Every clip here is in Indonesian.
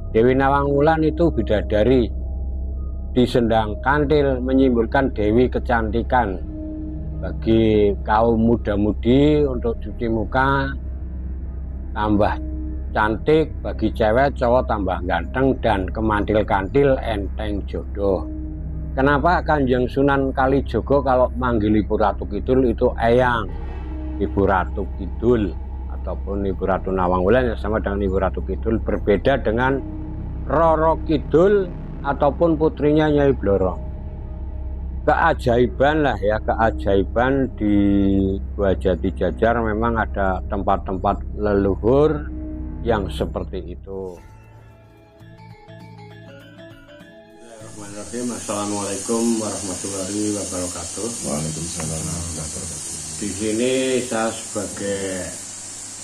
Dewi Nawangwulan itu bidadari. Di Sendang Kantil menyimbolkan Dewi kecantikan. Bagi kaum muda-mudi untuk cuci muka tambah cantik, bagi cewek cowok tambah ganteng, dan kemantil-kantil enteng jodoh. Kenapa Kanjeng Sunan Kalijogo kalau manggil Ibu Ratu Kidul itu Eyang Ibu Ratu Kidul ataupun Ibu Ratu Nawangwulan yang sama dengan Ibu Ratu Kidul, berbeda dengan Roro Kidul ataupun putrinya Nyai Blorong. Keajaiban lah ya, keajaiban di Gua Jati Jajar memang ada tempat-tempat leluhur yang seperti itu. Assalamualaikum warahmatullahi wabarakatuh. Waalaikumsalam warahmatullahi wabarakatuh. Di sini saya sebagai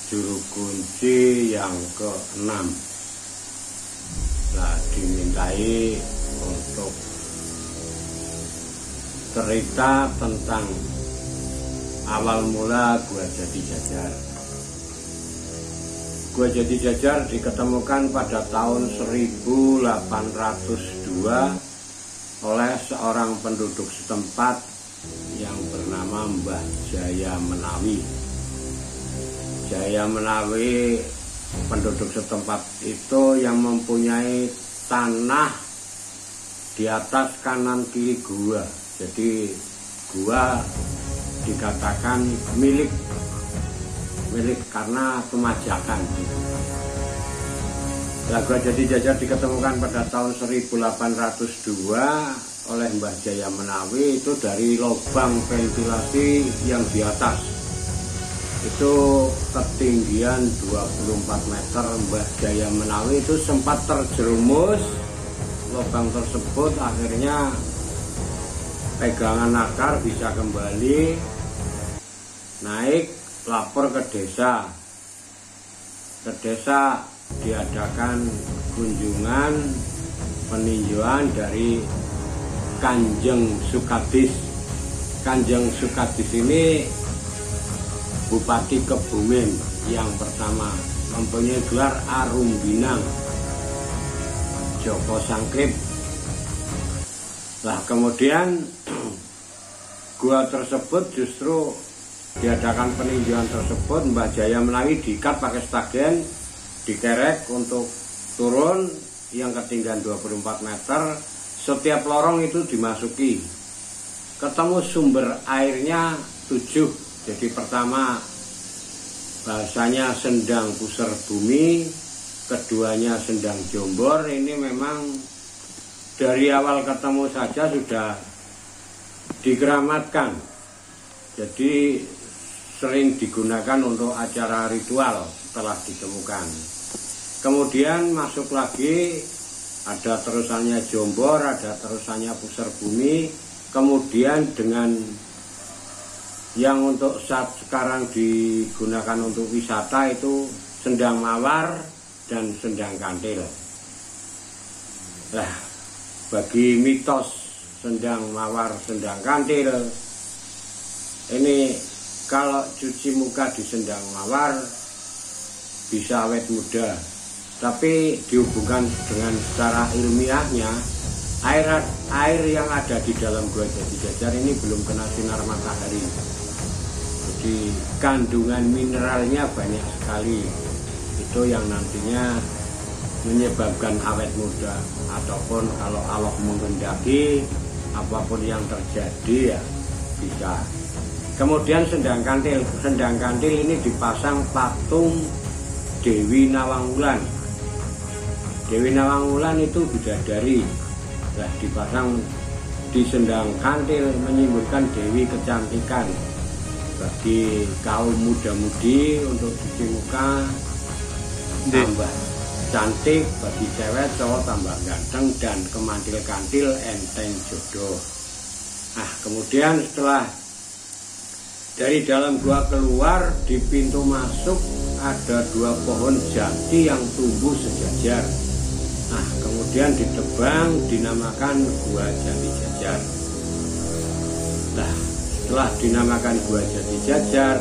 juru kunci yang ke-6. Nah, dimintai untuk cerita tentang awal mula Gua Jati Jajar. Gua Jati Jajar diketemukan pada tahun 1802 oleh seorang penduduk setempat yang bernama Mbah Jaya Menawi. Jaya Menawi penduduk setempat itu yang mempunyai tanah di atas kanan kiri gua. Jadi gua dikatakan milik karena pemajakan. Gua Jati Jajar diketemukan pada tahun 1802 oleh Mbah Jaya Menawi itu dari lubang ventilasi yang di atas. Itu ketinggian 24 meter. Mbah Jaya Menawi itu sempat terjerumus lubang tersebut, akhirnya pegangan akar bisa kembali naik, lapor ke desa. Ke desa diadakan kunjungan peninjauan dari Kanjeng Sukadis. Kanjeng Sukadis ini Bupati Kebumen yang pertama, mempunyai gelar Arumbinang Joko Sangkrip. Nah, kemudian gua tersebut justru diadakan peninjauan tersebut, Mbah Jaya Menawi diikat pakai stagen, dikerek untuk turun yang ketinggian 24 meter. Setiap lorong itu dimasuki, ketemu sumber airnya 7. Jadi pertama bahasanya Sendang Pusar Bumi, keduanya Sendang Jombor. Ini memang dari awal ketemu saja sudah dikeramatkan. Jadi sering digunakan untuk acara ritual setelah ditemukan. Kemudian masuk lagi, ada terusannya Jombor, ada terusannya Pusar Bumi. Kemudian dengan yang untuk saat sekarang digunakan untuk wisata itu Sendang Mawar dan Sendang Kantil. Nah, bagi mitos Sendang Mawar, Sendang Kantil ini, kalau cuci muka di Sendang Mawar bisa awet muda, tapi dihubungkan dengan secara ilmiahnya air yang ada di dalam Gua Jati Jajar ini belum kena sinar matahari. Jadi kandungan mineralnya banyak sekali. Itu yang nantinya menyebabkan awet muda, ataupun kalau Allah menghendaki apapun yang terjadi ya bisa. Kemudian Sendang Kantil. Sendang Kantil ini dipasang patung Dewi Nawangwulan. Dewi Nawangwulan itu bidadari. Nah, dipasang di Sendang Kantil menyimbolkan Dewi kecantikan. Bagi kaum muda-mudi untuk cuci muka tambah cantik, bagi cewek cowok tambah ganteng, dan kemantil-kantil enteng jodoh. Nah, kemudian setelah dari dalam gua keluar, di pintu masuk ada 2 pohon jati yang tumbuh sejajar. Nah, kemudian ditebang, dinamakan Gua Jati Jajar. Nah, setelah dinamakan Gua Jati Jajar,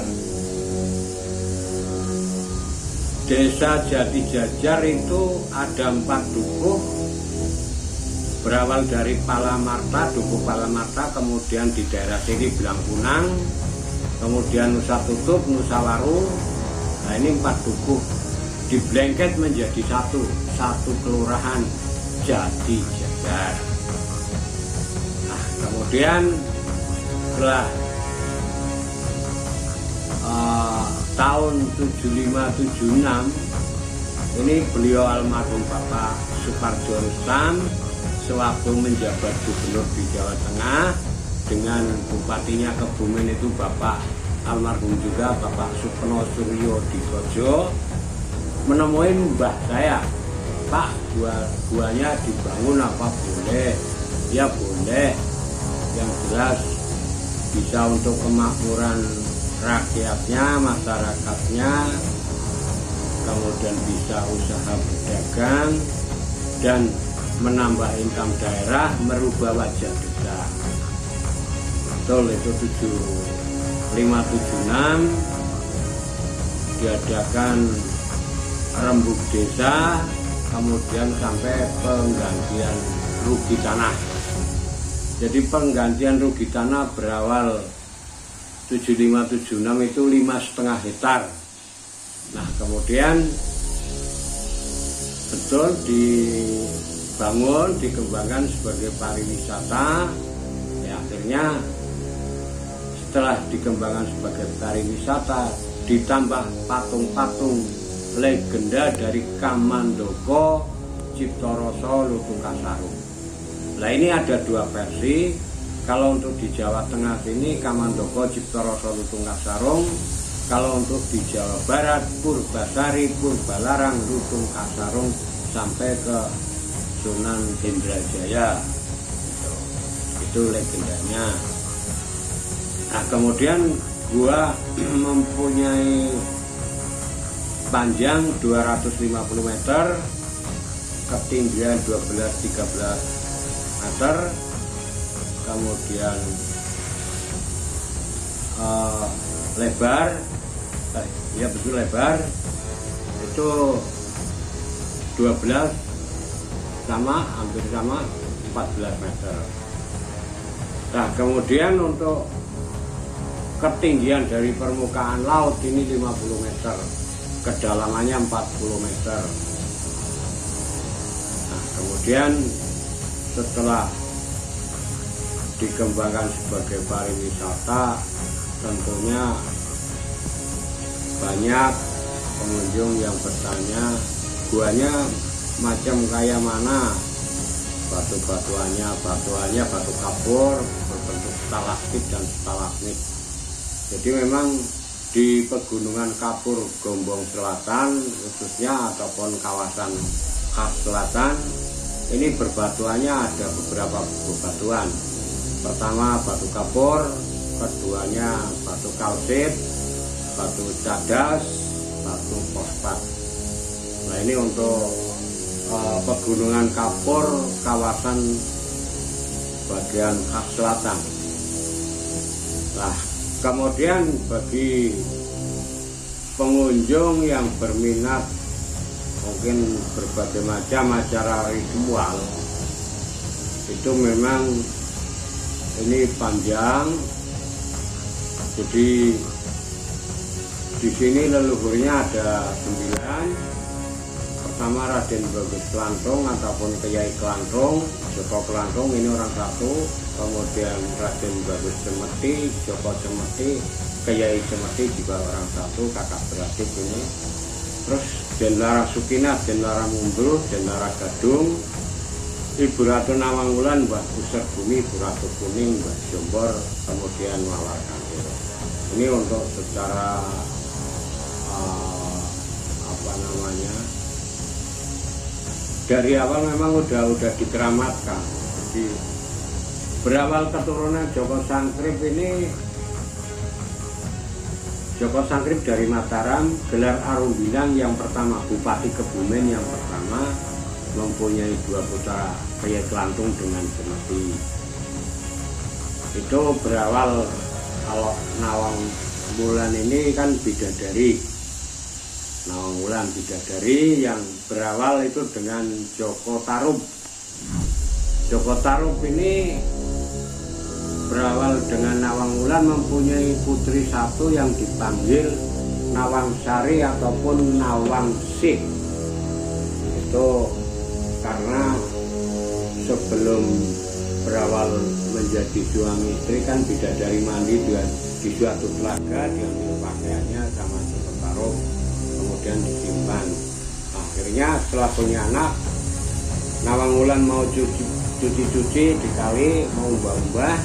Desa Jatijajar itu ada 4 dukuh, berawal dari Palamarta, dukuh Palamarta, kemudian di daerah sini Blangkunang, kemudian Nusa Tutup, Nusa Waru. Nah ini 4 dukuh diblengket menjadi satu kelurahan Jatijajar. Nah kemudian setelah tahun 75-76 ini beliau almarhum Bapak Suparjo Rustam sewaktu menjabat gubernur di Jawa Tengah dengan bupatinya Kebumen itu Bapak almarhum juga Bapak Supeno Suryo Disojo, menemui mbah saya, Pak, guanya dibangun apa boleh? Ya boleh, yang jelas bisa untuk kemakmuran rakyatnya, masyarakatnya, kemudian bisa usaha berdagang dan menambah income daerah, merubah wajah desa. Betul, itu 7576 diadakan rembuk desa, kemudian sampai penggantian rugi tanah. Jadi penggantian rugi tanah berawal 7576 itu 5,5 hektar. Nah kemudian betul dibangun, dikembangkan sebagai pariwisata. Ya, akhirnya setelah dikembangkan sebagai pariwisata ditambah patung-patung legenda dari Kamandoko Ciptoroso Lutung Kasarung. Nah ini ada 2 versi. Kalau untuk di Jawa Tengah sini Kamandoko Ciptoroso Lutung Kasarung, kalau untuk di Jawa Barat Purbasari Purbalarang Lutung Kasarung sampai ke Sunan Indrajaya. Itu legendanya. Nah kemudian gua mempunyai panjang 250 meter, ketinggian 12-13 meter, kemudian lebar, ya betul lebar itu 12 sama, hampir sama 14 meter. Nah kemudian untuk ketinggian dari permukaan laut ini 50 meter, kedalamannya 40 meter. Nah kemudian setelah dikembangkan sebagai pariwisata, tentunya banyak pengunjung yang bertanya guanya macam kayak mana, batu-batuannya batu kapur berbentuk stalaktit dan stalagmit. Jadi memang di pegunungan kapur Gombong Selatan khususnya ataupun kawasan khas selatan ini berbatuannya ada beberapa bebatuan. Pertama batu kapur, keduanya batu kalsit, batu cadas, batu fosfat. Nah ini untuk pegunungan kapur kawasan bagian khas selatan. Nah kemudian bagi pengunjung yang berminat mungkin berbagai macam acara ritual, itu memang ini panjang. Jadi di sini leluhurnya ada 9. Pertama Raden Bagus Kelantung ataupun Kyai Kelantung, Joko Kelantung ini orang satu. Kemudian Raden Bagus Cemeti, Joko Cemeti, Kyai Cemeti juga orang satu, kakak beradik ini. Terus Denlara Sukina, Denlara Mundur, Denlara Gadung, Ibu Ratu Nawangwulan, Mbah Pusar Bumi, Ibu Ratu Kuning, Mbah Jombor, kemudian Mawar Kantil. Ini untuk secara dari awal memang udah dikeramatkan. Jadi berawal keturunan Joko Sangkrip ini, Joko Sangkrip dari Mataram, gelar Arumbilang yang pertama, Bupati Kebumen yang pertama, mempunyai 2 putra, Kyai Kelantung dengan Cemeti. Itu berawal, kalau Nawangwulan ini kan bidadari, Nawang Wulan Bidadari yang berawal itu dengan Joko Tarub. Joko Tarub ini berawal dengan Nawang Wulan mempunyai putri satu yang dipanggil Nawang Sari ataupun Nawang Sih. Itu karena sebelum berawal menjadi suami istri kan Bidadari mandi di suatu telaga, diambil pakaiannya sama Joko Tarub, kemudian disimpan. Akhirnya setelah punya anak, Nawang Wulan mau cuci-cuci di kali, mau mbah-mbah.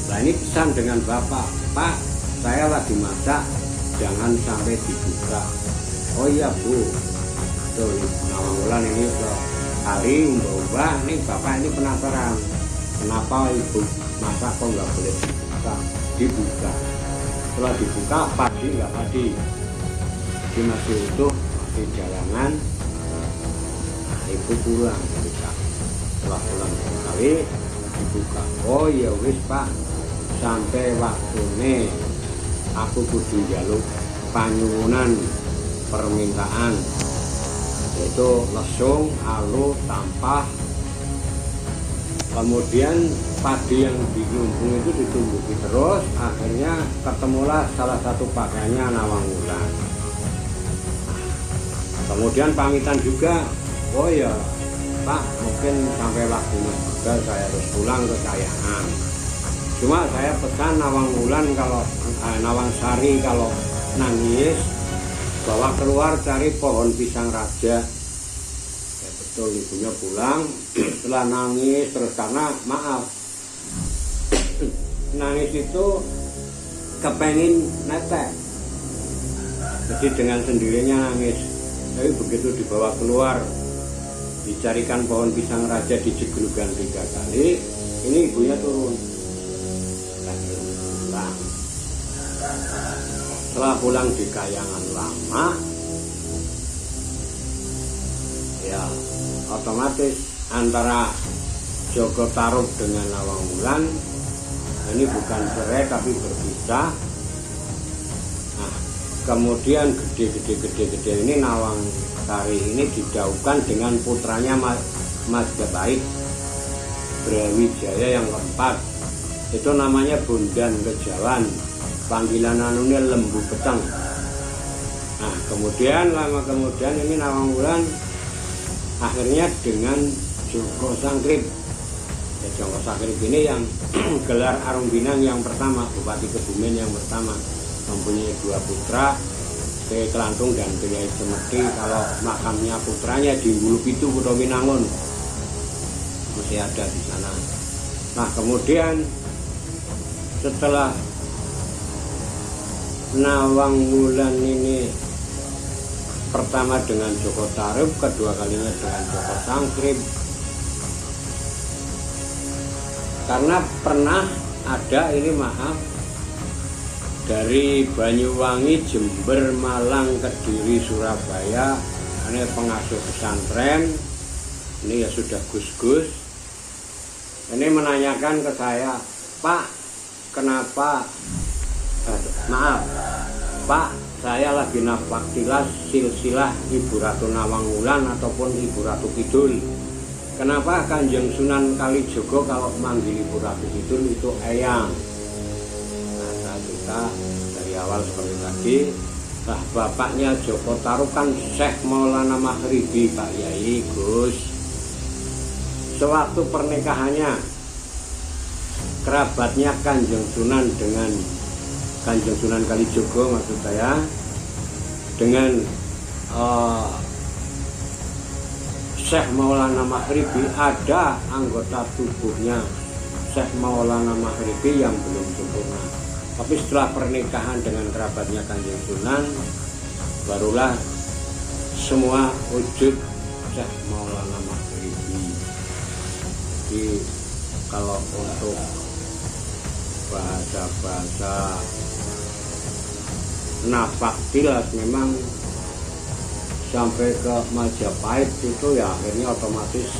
Nah ini pesan dengan bapak, Pak, saya lagi masak, jangan sampai dibuka. Oh iya Bu, tuh Nawang Wulan ini ke kali mbah-mbah, nih bapak ini penasaran, kenapa ibu masak kok nggak boleh dibuka? Dibuka. Setelah dibuka, padi nggak padi. Jadi masih utuh, masih jalangan. Nah, ibu pulang ketika setelah pulang sekali dibuka. Oh ya wis Pak, sampai waktunya aku kudu njaluk panyuwunan permintaan, yaitu lesung, alu, tampah. Kemudian padi yang di lumbung itu ditumbuhi terus, akhirnya ketemulah salah satu pakaiannya Nawang Wulan. Kemudian pamitan juga, oh ya Pak, mungkin sampai waktunya juga saya harus pulang ke Kayangan. Cuma saya pesan Nawang Wulan kalau Nawang Sari kalau nangis bawa keluar cari pohon pisang raja. Ya betul, ibunya pulang setelah nangis terus karena maaf nangis itu kepengin netek, jadi dengan sendirinya nangis. Tapi begitu dibawa keluar, dicarikan pohon pisang raja, dijeglugan 3 kali, ini ibunya turun. Setelah pulang di Kayangan lama, ya otomatis antara Joko Tarub dengan Nawang Wulan ini bukan cerai tapi berpisah. Nah, kemudian gede ini Nawang Sari ini didaukan dengan putranya Majapahit Brawijaya yang keempat. Itu namanya Bondan Kejawan, panggilan anunya Lembu Peteng. Nah kemudian lama kemudian ini Nawang Wulan akhirnya dengan Joko Sangkrip. Ya, Joko Sangkrip ini yang gelar Arumbinan yang pertama, Bupati Kebumen yang pertama, mempunyai 2 putra, Kiai Kelantung dan Kiai Cemeti. Kalau makamnya putranya di Wulupitu, Kutowinangun, masih ada di sana. Nah kemudian setelah Nawang Wulan ini pertama dengan Joko Tarub, kedua kalinya dengan Joko Sangkrip, karena pernah ada ini dari Banyuwangi, Jember, Malang, Kediri, Surabaya, ini pengasuh pesantren, ini ya sudah gus-gus, ini menanyakan ke saya, Pak, kenapa maaf Pak, saya lagi nafaktilas silsilah Ibu Ratu Nawang Wulan ataupun Ibu Ratu Kidul. Kenapa Kanjeng Sunan Kalijogo kalau manggil Ibu Ratu Kidul itu Eyang? Nah, saya cerita dari awal seperti tadi. Nah, bapaknya Joko Tarub kan Syekh Maulana Maghribi, Pak Yai Gus. Sewaktu pernikahannya, kerabatnya Kanjeng Sunan dengan Kanjeng Sunan Kalijogo maksud saya, dengan Syekh Maulana Maghribi, ada anggota tubuhnya Syekh Maulana Maghribi yang belum sempurna. Tapi setelah pernikahan dengan kerabatnya Kanjeng Sunan, barulah semua wujud Syekh Maulana Maghribi. Jadi kalau untuk bahasa-bahasa nafaktilas memang sampai ke Majapahit itu ya akhirnya otomatis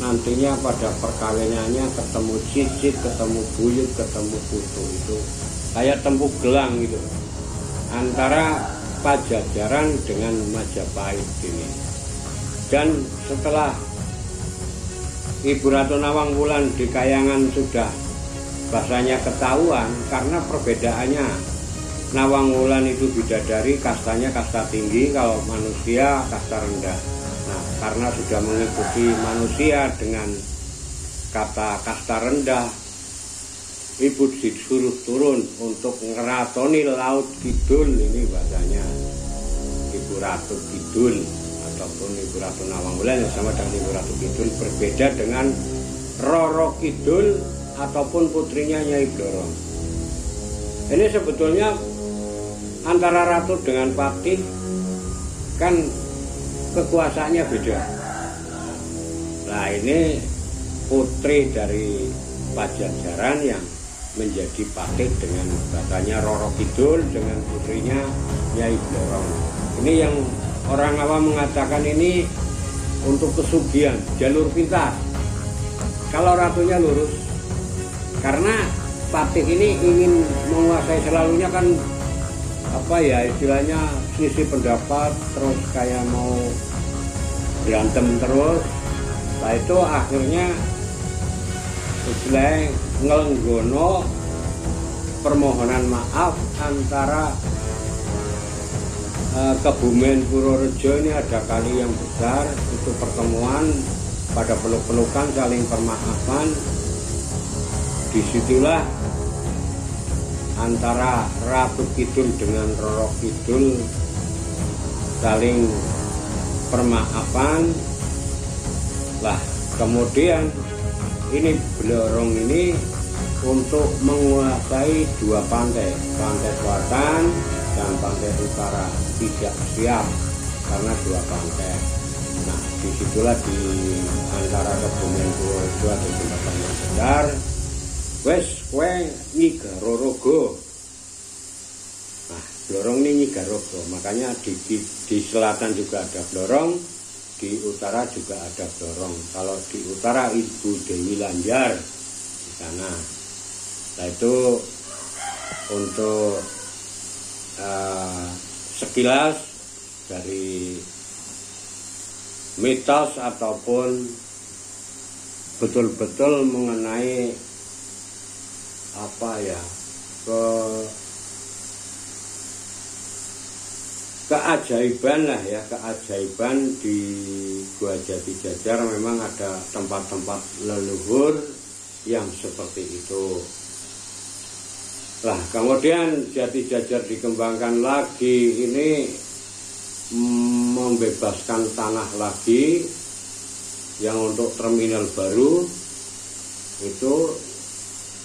nantinya pada perkawinannya ketemu cicit, ketemu buyut, ketemu putu, itu kayak tempuk gelang gitu antara Pajajaran dengan Majapahit ini. Dan setelah Ibu Ratu Nawang Wulan di Kayangan sudah bahasanya ketahuan, karena perbedaannya Nawang Wulan itu bidadari, kastanya kasta tinggi, kalau manusia kasta rendah. Nah, karena sudah mengikuti manusia dengan kata kasta rendah, Ibu disuruh turun untuk ngeratoni Laut Kidul, ini bahasanya Ibu Ratu Kidul ataupun Ibu Ratu Nawang Wulan yang sama dengan Ibu Ratu Kidul, berbeda dengan Roro Kidul ataupun putrinya Nyai Blorong. Ini sebetulnya antara ratu dengan patih kan kekuasaannya beda. Nah, ini putri dari Pajajaran yang menjadi patih dengan bahasanya Roro Kidul dengan putrinya Nyai Blorong. Ini yang orang awam mengatakan ini untuk kesugihan, jalur pintas. Kalau ratunya lurus, karena patih ini ingin menguasai selalunya kan, apa ya istilahnya, sisi pendapat, terus kayak mau berantem terus. Nah, itu akhirnya istilahnya ngelenggono permohonan maaf antara Kebumen Purworejo. Ini ada kali yang besar, itu pertemuan pada peluk-pelukan saling permaafan. Disitulah antara Ratu Kidul dengan Roro Kidul saling permaafan. Lah, kemudian ini Blorong ini untuk menguasai dua pantai, pantai selatan dan pantai utara, tidak siap karena dua pantai. Nah, disitulah di antara Kebumen Purworejo ada jembatan yang besar. Wes kowe Nyigarogo. Nah, Blorong ini Nyigarogo, makanya di selatan juga ada Blorong, di utara juga ada Blorong. Kalau di utara Ibu Dewi Lanjar di sana. Nah, itu untuk sekilas dari mitos ataupun betul-betul mengenai apa ya, keajaiban lah ya, keajaiban di Gua Jati Jajar. Memang ada tempat-tempat leluhur yang seperti itu. Lah, kemudian Jati Jajar dikembangkan lagi, ini membebaskan tanah lagi yang untuk terminal baru. Itu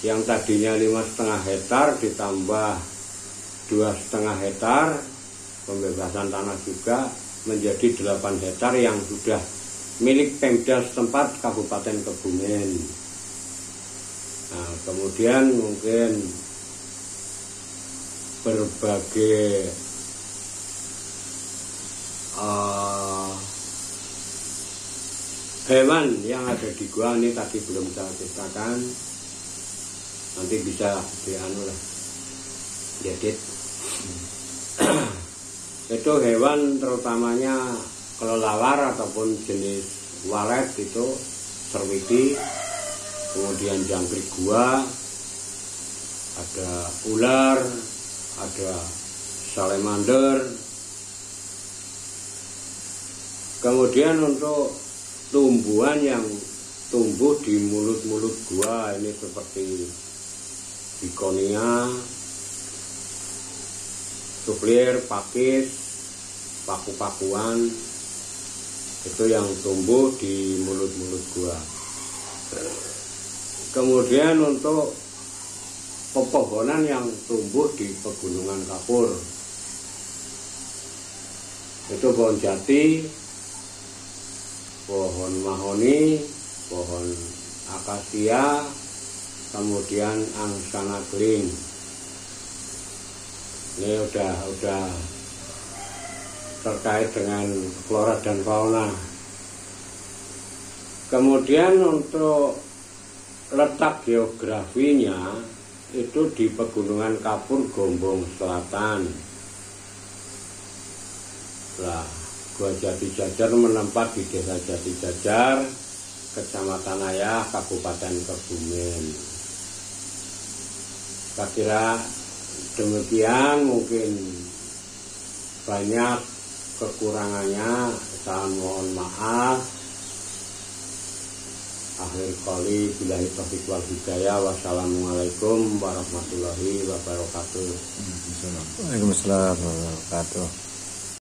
yang tadinya 5,5 hektar ditambah 2,5 hektar, pembebasan tanah juga menjadi 8 hektar yang sudah milik Pemda setempat Kabupaten Kebumen. Nah, kemudian mungkin berbagai hewan yang ada di gua ini tadi belum saya ceritakan, nanti bisa dianu lah, diedit. Itu hewan terutamanya kelelawar ataupun jenis walet itu serwiti, kemudian jangkrik gua, ada ular, ada salamander. Kemudian untuk tumbuhan yang tumbuh di mulut-mulut gua ini seperti bikonia, suplir, pakis, paku-pakuan, itu yang tumbuh di mulut-mulut gua. Kemudian untuk pepohonan yang tumbuh di Pegunungan Kapur, itu pohon jati, pohon mahoni, pohon akasia, kemudian angsana kling. Ini udah terkait dengan flora dan fauna. Kemudian untuk letak geografinya itu di Pegunungan Kapur Gombong Selatan. Lah, Gua Jati Jajar menempat di Desa Jati Jajar, Kecamatan Ayah, Kabupaten Kebumen. Saya kira demikian, mungkin banyak kekurangannya, saya mohon maaf. Akhir kali billahi taufiq wal hidayah. Wassalamualaikum warahmatullahi wabarakatuh. Waalaikumsalam warahmatullahi wabarakatuh.